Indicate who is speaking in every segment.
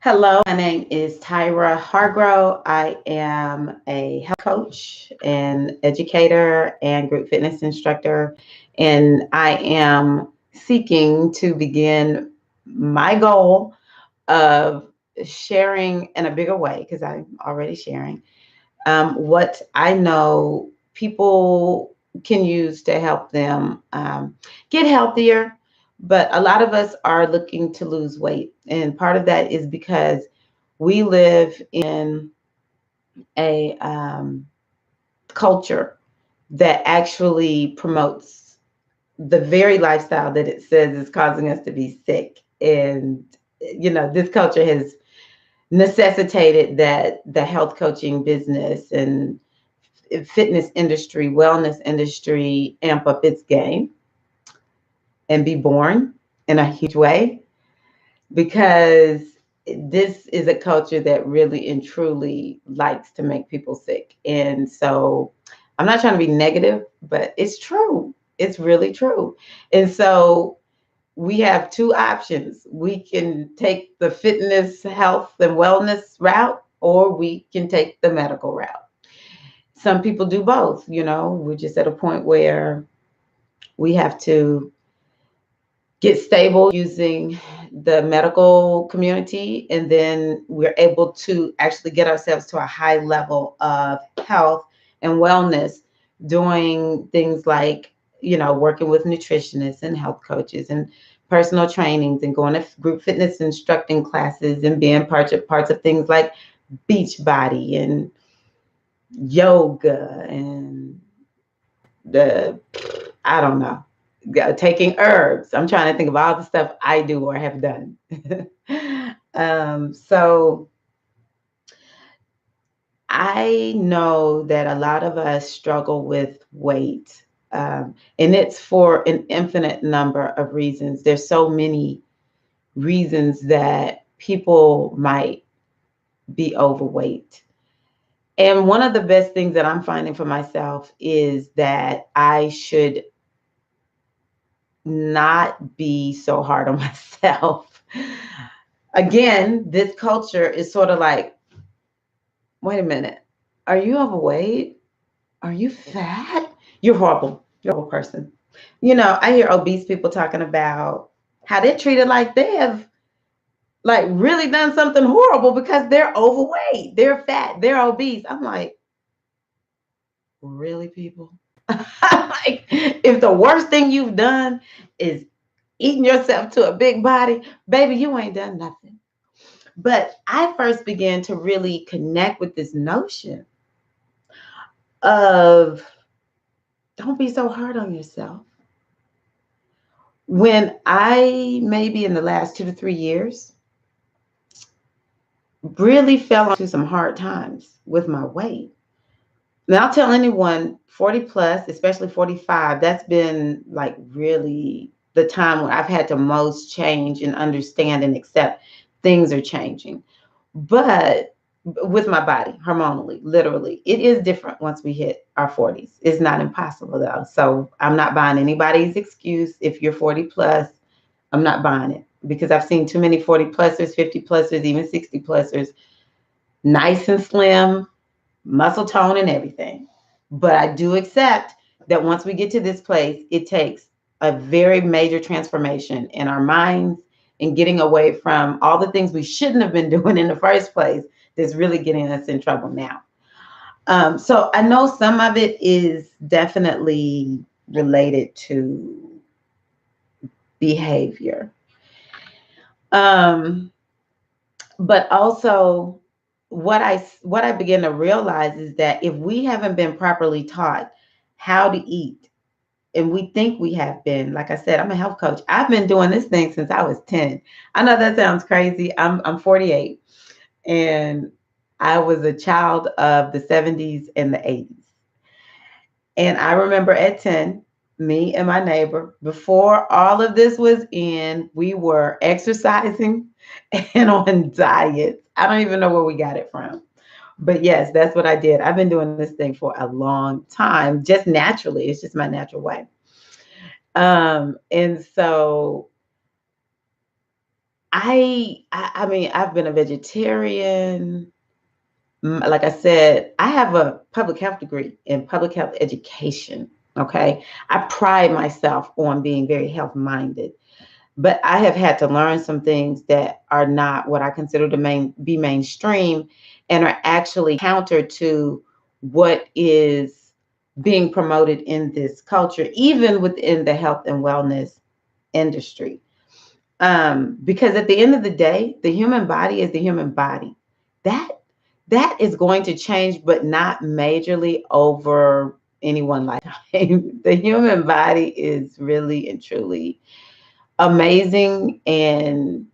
Speaker 1: Hello, my name is Tyra Hargrove. I am a health coach and educator and group fitness instructor, and I am seeking to begin my goal of sharing in a bigger way because I'm already sharing what I know people can use to help them get healthier. But a lot of us are looking to lose weight. And part of that is because we live in a culture that actually promotes the very lifestyle that it says is causing us to be sick. And, this culture has necessitated that the health coaching business and fitness industry, wellness industry amp up its game and be born in a huge way because this is a culture that really and truly likes to make people sick. And so I'm not trying to be negative, but it's true. It's really true. And so we have two options. We can take the fitness, health, and wellness route, or we can take the medical route. Some people do both. We're just at a point where we have to get stable using the medical community, and then we're able to actually get ourselves to a high level of health and wellness doing things like working with nutritionists and health coaches and personal trainings and going to group fitness instructing classes and being parts of things like Beachbody and yoga and the I don't know, taking herbs. I'm trying to think of all the stuff I do or have done. So I know that a lot of us struggle with weight, and it's for an infinite number of reasons. There's so many reasons that people might be overweight. And one of the best things that I'm finding for myself is that I should not be so hard on myself. Again, this culture is sort of like, wait a minute, are you overweight? Are you fat? You're horrible. You're a horrible person. I hear obese people talking about how they're treated like they have like really done something horrible because they're overweight, they're fat, they're obese. I'm like, really, people? Like, if the worst thing you've done is eating yourself to a big body, baby, you ain't done nothing. But I first began to really connect with this notion of don't be so hard on yourself. When I, maybe in the last 2 to 3 years, really fell into some hard times with my weight. Now, I'll tell anyone 40 plus, especially 45, that's been like really the time when I've had to most change and understand and accept things are changing. But with my body, hormonally, literally, it is different once we hit our 40s. It's not impossible though. So I'm not buying anybody's excuse. If you're 40 plus, I'm not buying it because I've seen too many 40 plusers, 50 plusers, even 60 plusers, nice and slim, muscle tone and everything. But I do accept that once we get to this place, it takes a very major transformation in our minds and getting away from all the things we shouldn't have been doing in the first place that's really getting us in trouble now. So I know some of it is definitely related to behavior. Um, but also what I begin to realize is that if we haven't been properly taught how to eat, and we think we have been, like I said, I'm a health coach. I've been doing this thing since I was 10. I know that sounds crazy. I'm 48, and I was a child of the 70s and the 80s. And I remember at 10, me and my neighbor, before all of this was in, we were exercising and on diets. I don't even know where we got it from. But yes, that's what I did. I've been doing this thing for a long time, just naturally. It's just my natural way. And so I mean, I've been a vegetarian. Like I said, I have a public health degree in public health education. Okay. I pride myself on being very health minded, but I have had to learn some things that are not what I consider to be mainstream and are actually counter to what is being promoted in this culture, even within the health and wellness industry. Because at the end of the day, the human body is the human body. That that is going to change, but not majorly over any one lifetime. The human body is really and truly amazing, and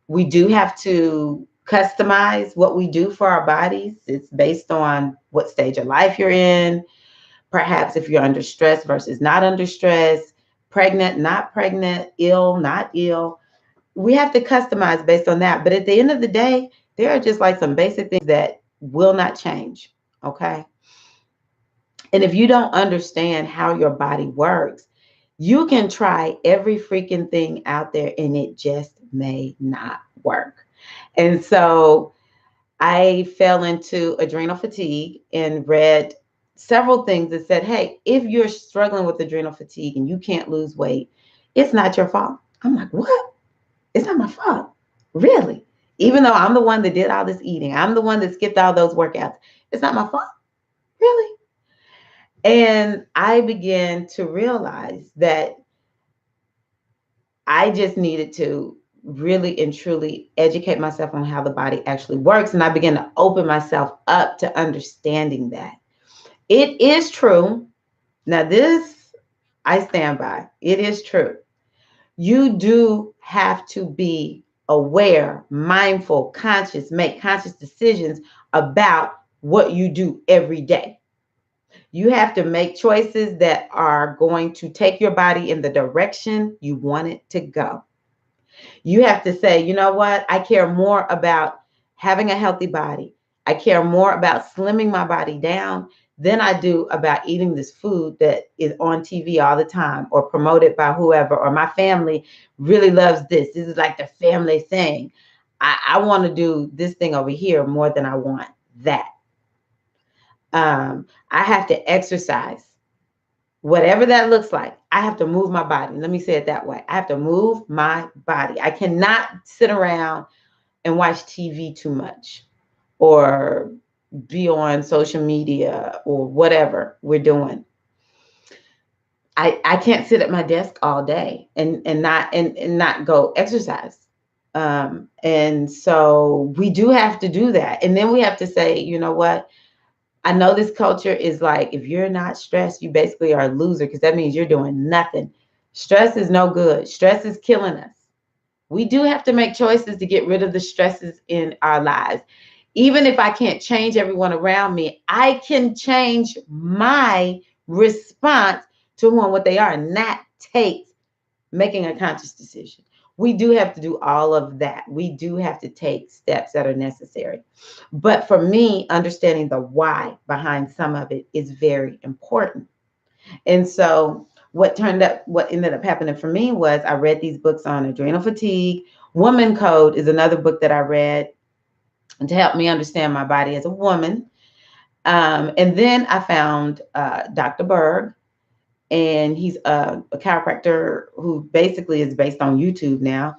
Speaker 1: we do have to customize what we do for our bodies. It's based on what stage of life you're in, perhaps if you're under stress versus not under stress, pregnant, not pregnant, ill, not ill. We have to customize based on that. But at the end of the day, there are just like some basic things that will not change. Okay. And if you don't understand how your body works, you can try every freaking thing out there and it just may not work. And so I fell into adrenal fatigue and read several things that said, hey, if you're struggling with adrenal fatigue and you can't lose weight, it's not your fault. I'm like, what? It's not my fault. Really? Even though I'm the one that did all this eating, I'm the one that skipped all those workouts. It's not my fault. Really? And I began to realize that I just needed to really and truly educate myself on how the body actually works. And I began to open myself up to understanding that. It is true. Now, this I stand by. It is true. You do have to be aware, mindful, conscious, make conscious decisions about what you do every day. You have to make choices that are going to take your body in the direction you want it to go. You have to say, you know what? I care more about having a healthy body. I care more about slimming my body down than I do about eating this food that is on TV all the time or promoted by whoever, or my family really loves this. This is like the family thing. I want to do this thing over here more than I want that. I have to exercise, whatever that looks like. I have to move my body. Let me say it that way. I have to move my body. I cannot sit around and watch TV too much or be on social media or whatever we're doing. I can't sit at my desk all day and not go exercise. And so we do have to do that. And then we have to say, you know what? I know this culture is like, if you're not stressed, you basically are a loser because that means you're doing nothing. Stress is no good. Stress is killing us. We do have to make choices to get rid of the stresses in our lives. Even if I can't change everyone around me, I can change my response to who and what they are. And that takes making a conscious decision. We do have to do all of that. We do have to take steps that are necessary. But for me, understanding the why behind some of it is very important. And so what ended up happening for me was I read these books on adrenal fatigue. Woman Code is another book that I read to help me understand my body as a woman. And then I found Dr. Berg, and he's a chiropractor who basically is based on YouTube now.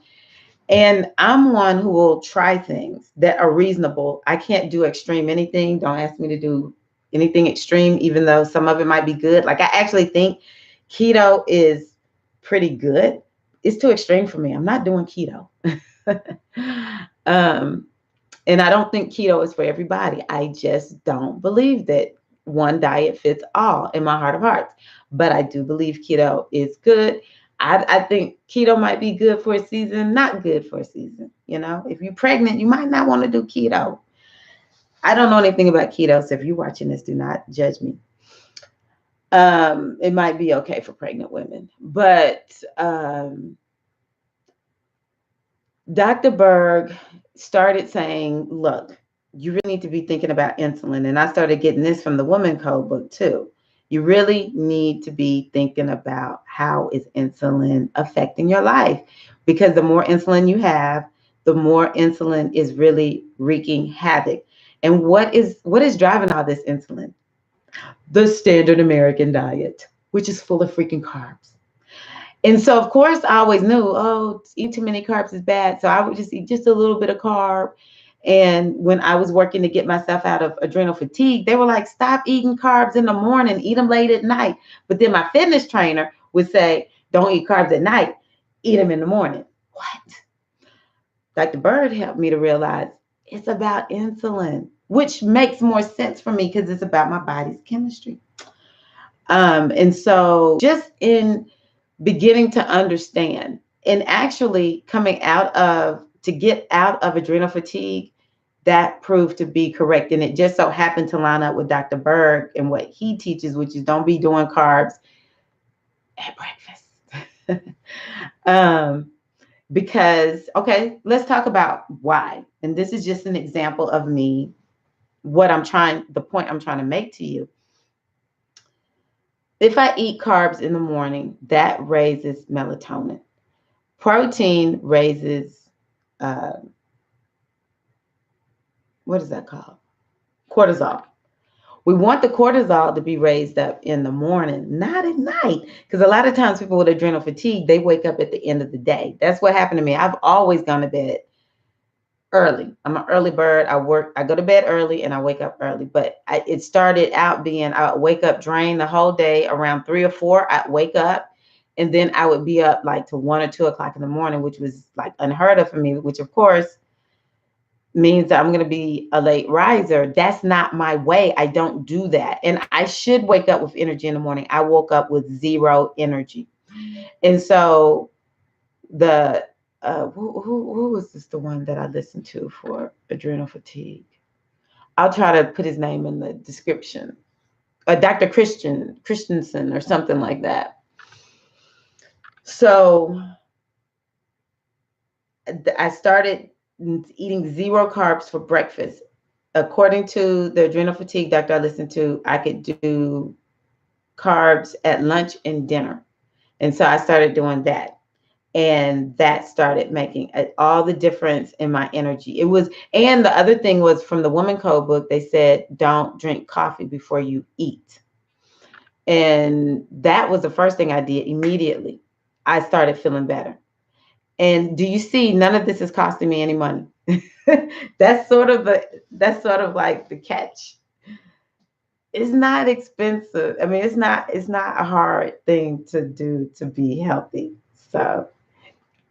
Speaker 1: And I'm one who will try things that are reasonable. I can't do extreme anything. Don't ask me to do anything extreme, even though some of it might be good. Like, I actually think keto is pretty good. It's too extreme for me. I'm not doing keto. And I don't think keto is for everybody. I just don't believe that one diet fits all in my heart of hearts. But I do believe keto is good. I think keto might be good for a season, not good for a season. You know, if you're pregnant, you might not want to do keto. I don't know anything about keto, so if you're watching this, do not judge me. It might be okay for pregnant women, but Dr. Berg started saying, look, you really need to be thinking about insulin. And I started getting this from the Woman Code book too. You really need to be thinking about how is insulin affecting your life, because the more insulin you have, the more insulin is really wreaking havoc. And what is driving all this insulin? The standard American diet, which is full of freaking carbs. And so, of course, I always knew, oh, eating too many carbs is bad. So I would just eat just a little bit of carb. And when I was working to get myself out of adrenal fatigue, they were like, stop eating carbs in the morning, eat them late at night. But then my fitness trainer would say, don't eat carbs at night, eat them in the morning. What? Dr. Bird helped me to realize it's about insulin, which makes more sense for me because it's about my body's chemistry. And so just in beginning to understand and actually coming out of to get out of adrenal fatigue, that proved to be correct. And it just so happened to line up with Dr. Berg and what he teaches, which is don't be doing carbs at breakfast. Because, okay, let's talk about why. And this is just an example of me, the point I'm trying to make to you. If I eat carbs in the morning, that raises melatonin. Protein raises, what is that called? Cortisol. We want the cortisol to be raised up in the morning, not at night. Because a lot of times people with adrenal fatigue, they wake up at the end of the day. That's what happened to me. I've always gone to bed early. I'm an early bird. I go to bed early and I wake up early. But it started out being, I would wake up drained the whole day around 3 or 4. I'd wake up and then I would be up like to 1 or 2 o'clock in the morning, which was like unheard of for me, which of course means that I'm going to be a late riser. That's not my way. I don't do that. And I should wake up with energy in the morning. I woke up with zero energy. And so who was this, the one that I listened to for adrenal fatigue? I'll try to put his name in the description. Dr. Christensen or something like that. So I started eating zero carbs for breakfast. According to the adrenal fatigue doctor I listened to, I could do carbs at lunch and dinner. And so I started doing that. And that started making all the difference in my energy. And the other thing was from the Woman Code book, they said, don't drink coffee before you eat. And that was the first thing I did immediately. I started feeling better. And do you see, none of this is costing me any money. That's sort of like the catch. It's not expensive. I mean, it's not a hard thing to do to be healthy. So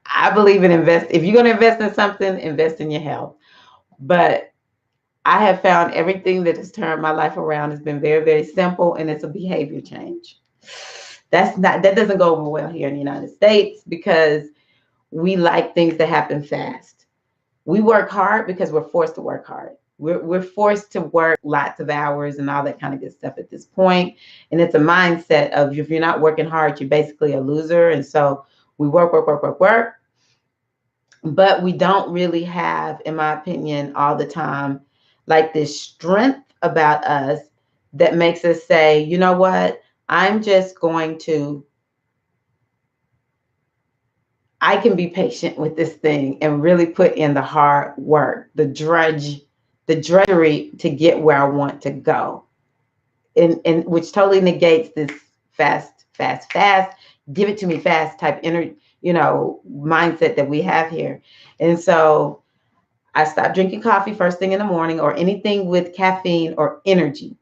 Speaker 1: I believe in if you're going to invest in something, invest in your health. But I have found everything that has turned my life around has been very, very simple, and it's a behavior change. That doesn't go over well here in the United States because we like things that happen fast. We work hard because we're forced to work hard. We're forced to work lots of hours and all that kind of good stuff at this point. And it's a mindset of if you're not working hard, you're basically a loser. And so we work. But we don't really have, in my opinion, all the time, like this strength about us that makes us say, you know what, I'm just going to, I can be patient with this thing and really put in the hard work, the drudgery to get where I want to go. And which totally negates this fast, give it to me fast type mindset that we have here. And so I stopped drinking coffee first thing in the morning or anything with caffeine or energy.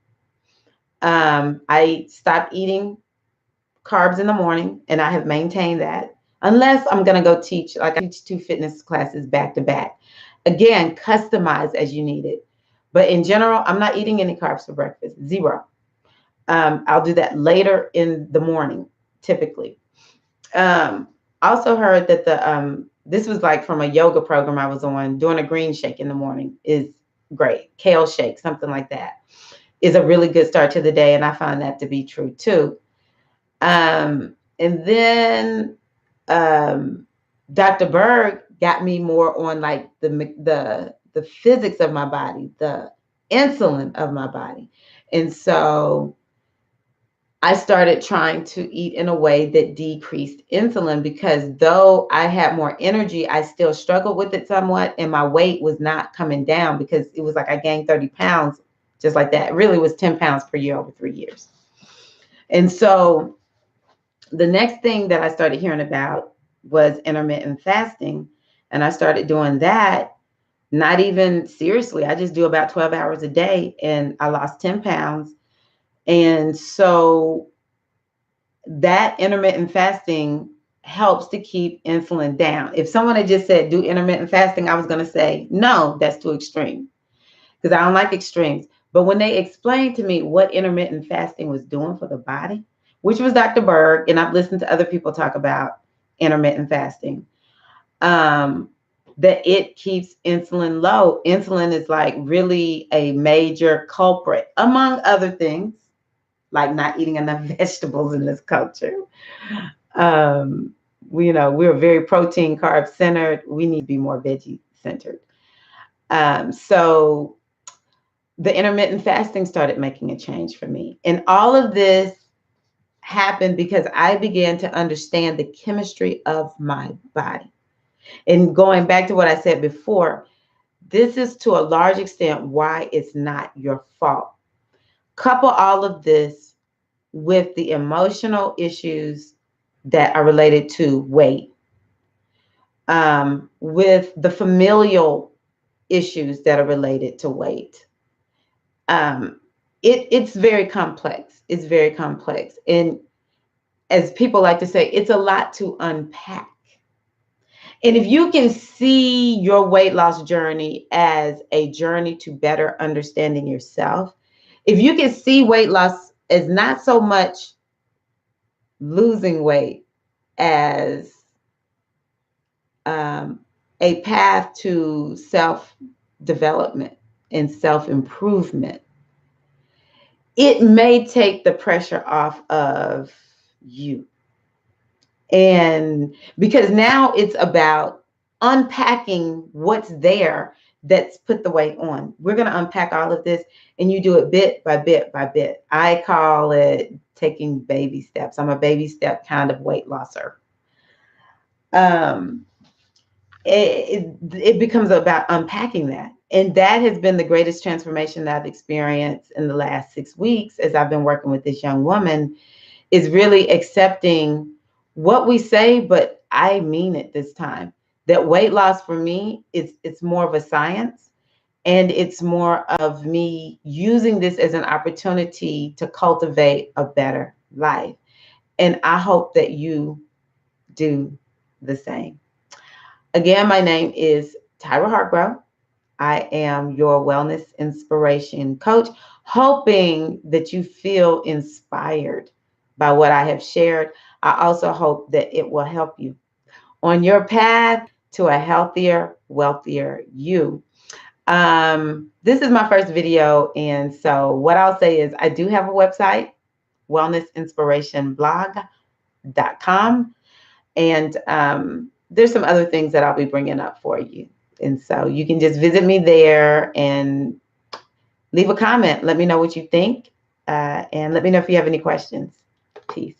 Speaker 1: I stopped eating carbs in the morning, and I have maintained that. Unless I'm going to go teach, like I teach 2 fitness classes back to back. Again, customize as you need it. But in general, I'm not eating any carbs for breakfast, zero. I'll do that later in the morning, typically. Also heard that this was like from a yoga program I was on, doing a green shake in the morning is great. Kale shake, something like that, is a really good start to the day. And I find that to be true too. And then Dr. Berg got me more on like the physics of my body, the insulin of my body. And so I started trying to eat in a way that decreased insulin, because though I had more energy, I still struggled with it somewhat. And my weight was not coming down, because it was like I gained 30 pounds just like that. It really was 10 pounds per year over 3 years. And so the next thing that I started hearing about was intermittent fasting. And I started doing that, not even seriously. I just do about 12 hours a day, and I lost 10 pounds. And so that intermittent fasting helps to keep insulin down. If someone had just said do intermittent fasting, I was going to say, no, that's too extreme, because I don't like extremes. But when they explained to me what intermittent fasting was doing for the body, which was Dr. Berg, and I've listened to other people talk about intermittent fasting, that it keeps insulin low. Insulin is like really a major culprit, among other things, like not eating enough vegetables in this culture. We're very protein, carb centered. We need to be more veggie centered. So the intermittent fasting started making a change for me. And all of this happened because I began to understand the chemistry of my body. And going back to what I said before, this is to a large extent why it's not your fault. Couple all of this with the emotional issues that are related to weight, with the familial issues that are related to weight. It's very complex. It's very complex. And as people like to say, it's a lot to unpack. And if you can see your weight loss journey as a journey to better understanding yourself, if you can see weight loss as not so much losing weight as a path to self-development and self-improvement, it may take the pressure off of you. And because now it's about unpacking what's there that's put the weight on. We're going to unpack all of this, and you do it bit by bit by bit. I call it taking baby steps. I'm a baby step kind of weight losser. It becomes about unpacking that. And that has been the greatest transformation that I've experienced in the last 6 weeks as I've been working with this young woman, is really accepting what we say, but I mean it this time. That weight loss for me it's more of a science, and it's more of me using this as an opportunity to cultivate a better life. And I hope that you do the same. Again, my name is Tyra Hargrove. I am your wellness inspiration coach, hoping that you feel inspired by what I have shared. I also hope that it will help you on your path to a healthier, wealthier you. This is my first video, and so what I'll say is I do have a website, wellnessinspirationblog.com, and there's some other things that I'll be bringing up for you. And so you can just visit me there and leave a comment. Let me know what you think, and let me know if you have any questions. Peace.